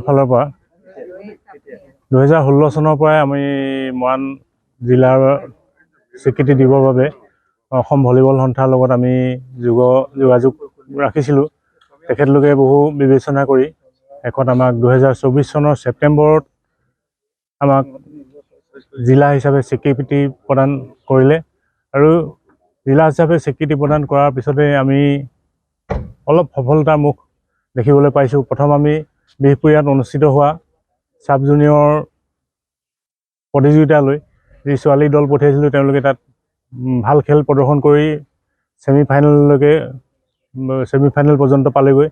ফালৰ পৰা 2016 চনৰ পৰাই আমি মৰাণ জিলাৰ স্বীকৃতি দিবৰ বাবে অসম ভলীবল সন্থাৰ লগত আমি যোগাযোগ ৰাখিছিলোঁ। তেখেতলোকে বহু বিবেচনা কৰি শেষত আমাক 2024 চনৰ ছেপ্টেম্বৰত আমাক জিলা হিচাপে স্বীকৃতি প্ৰদান কৰিলে আৰু জিলা হিচাপে স্বীকৃতি প্ৰদান কৰাৰ পিছতে আমি অলপ সফলতাৰ মুখ দেখিবলৈ পাইছোঁ। প্ৰথম আমি বিহপুৰীয়াত অনুষ্ঠিত হোৱা সাব জুনিয়ৰ প্ৰতিযোগিতালৈ যি ছোৱালী দল পঠিয়াইছিলোঁ, তেওঁলোকে তাত ভাল খেল প্ৰদৰ্শন কৰি ছেমিফাইনেল পৰ্যন্ত পালেগৈ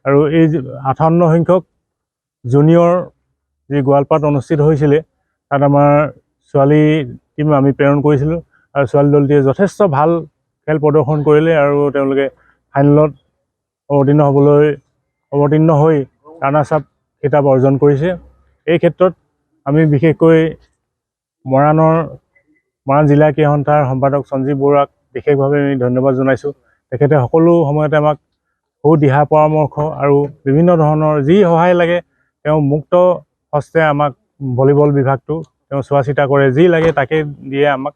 আৰু এই 58 সংখ্যক জুনিয়ৰ যি গোৱালপাৰাত অনুষ্ঠিত হৈছিলে তাত আমাৰ ছোৱালী টীম আমি প্ৰেৰণ কৰিছিলোঁ আৰু ছোৱালী দলটিয়ে যথেষ্ট ভাল খেল প্ৰদৰ্শন কৰিলে আৰু তেওঁলোকে ফাইনেলত অৱতীৰ্ণ হৈ ৰাণাৰ্ছ আপ খিতাপ অৰ্জন কৰিছে। এই ক্ষেত্ৰত আমি বিশেষকৈ মৰাণ জিলা ক্ৰীড়া সন্থাৰ সম্পাদক সঞ্জীৱ বৰুৱাক বিশেষভাৱে আমি ধন্যবাদ জনাইছোঁ। তেখেতে সকলো সময়তে আমাক বহু দিহা পৰামৰ্শ আৰু বিভিন্ন ধৰণৰ যি সহায় লাগে তেওঁ মুক্ত হস্তে আমাক ভলীবল বিভাগটো তেওঁ চোৱা চিতা কৰে, যি লাগে তাকে দিয়ে আমাক।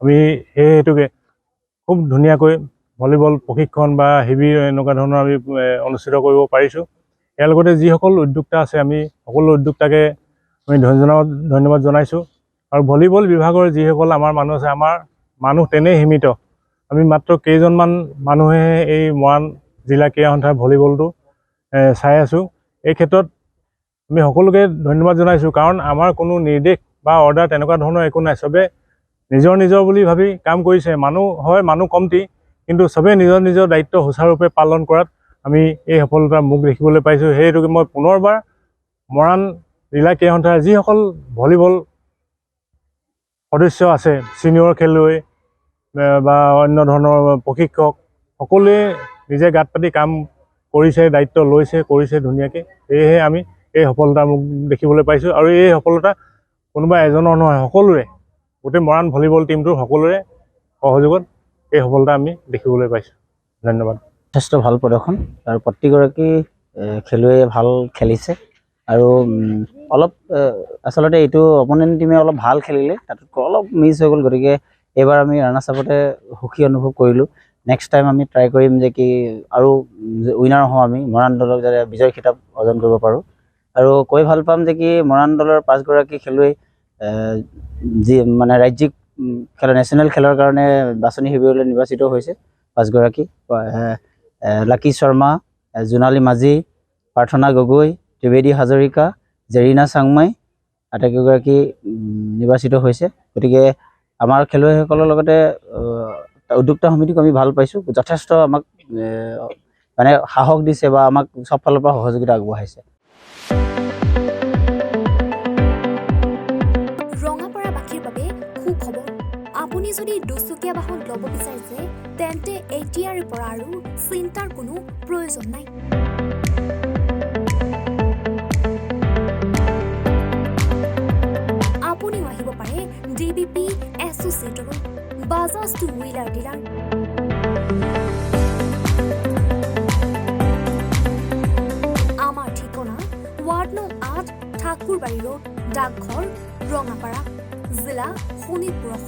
আমি সেই হেতুকে খুব ধুনীয়াকৈ ভলীবল প্ৰশিক্ষণ বা শিবিৰ এনেকুৱা ধৰণৰ আমি অনুষ্ঠিত কৰিব পাৰিছোঁ। ইয়াৰ লগতে যিসকল উদ্যোক্তা আছে আমি সকলো উদ্যোক্তাকে আমি ধন্যবাদ জনাইছোঁ আৰু ভলীবল বিভাগৰ যিসকল আমাৰ মানুহ আছে, আমাৰ মানুহ তেনেই সীমিত, আমি মাত্ৰ কেইজনমান মানুহেহে এই মৰাণ জিলা ক্ৰীড়া সন্থাৰ ভলীবলটো চাই আছোঁ। এই ক্ষেত্ৰত আমি সকলোকে ধন্যবাদ জনাইছোঁ, কাৰণ আমাৰ কোনো নিৰ্দেশ বা অৰ্ডাৰ তেনেকুৱা ধৰণৰ একো নাই। চবে নিজৰ বুলি ভাবি কাম কৰিছে। মানুহ কমটি, কিন্তু চবেই নিজৰ দায়িত্ব সুচাৰুৰূপে পালন কৰাত আমি এই সফলতাৰ মুখ দেখিবলৈ পাইছোঁ। সেই হেতুকে মই পুনৰবাৰ মৰাণ জিলা ক্ৰীড়া সন্থাৰ যিসকল ভলীবল সদস্য আছে, ছিনিয়ৰ খেলুৱৈ বা অন্য ধৰণৰ প্ৰশিক্ষক, সকলোৱে নিজে গাঁত পাতি কাম কৰিছে, দায়িত্ব লৈছে, কৰিছে ধুনীয়াকৈ। সেয়েহে আমি এই সফলতাৰ মুখ দেখিবলৈ পাইছোঁ আৰু এই সফলতা কোনোবা এজনৰ নহয়, সকলোৰে, গোটেই মৰাণ ভলীবল টীমটোৰ সকলোৰে সহযোগত এই সফলতা আমি দেখিবলৈ পাইছোঁ। ধন্যবাদ। যথেষ্ট ভাল প্ৰদৰ্শন আৰু প্ৰতিগৰাকী খেলুৱৈয়ে ভাল খেলিছে আৰু অলপ আচলতে এইটো অপনেণ্ট টিমে অলপ ভাল খেলিলে, তাত অলপ মিছ হৈ গ'ল। গতিকে এইবাৰ আমি ৰাণাৰ্ছ আপতে সুখী অনুভৱ কৰিলোঁ। নেক্সট টাইম আমি ট্ৰাই কৰিম যে কি আৰু উইনাৰ হওঁ, আমি মৰাণ দলক যাতে বিজয় খিতাপ অৰ্জন কৰিব পাৰোঁ। আৰু কৈ ভাল পাম যে কি মৰাণ দলৰ 5গৰাকী খেলুৱৈ যি মানে ৰাজ্যিক নেশ্যনেল খেলৰ কাৰণে বাছনি শিবিৰলৈ নিৰ্বাচিত হৈছে। 5গৰাকী লাকী শৰ্মা, জোনালী মাঝি, প্ৰাৰ্থনা গগৈ, ত্ৰিবেদী হাজৰিকা, জেৰিনা চাংমাই আটাইকেইগৰাকী নিৰ্বাচিত হৈছে। গতিকে আমাৰ খেলুৱৈসকলৰ লগতে উদ্যোক্তা সমিতিক আমি ভাল পাইছোঁ, যথেষ্ট আমাক মানে সাহস দিছে বা আমাক চব ফালৰ পৰা সহযোগিতা আগবঢ়াইছে। ৰঙাপাৰাবাসীৰ বাবে সুখবৰ। আপুনি যদি দুচকীয়া বাহন ল'ব বিচাৰিছে তেন্তে এতিয়াৰে পৰা আৰু চিন্তাৰ কোনো প্ৰয়োজন নাই। আপুনিও আহিব পাৰে DBP এছ'চিয়েটলৈ, বাজাজ টু হুইলাৰ ডিলাৰ। আমাৰ ঠিকনা ৱাৰ্ড নং 8, ঠাকুৰবাৰী ৰোড, ডাকঘৰ, ৰঙাপাৰা, জিলা শোণিতপুৰ।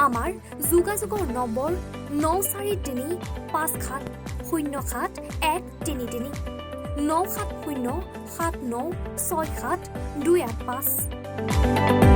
আমাৰ যোগাযোগৰ নম্বৰ 9435707133 9707967285285।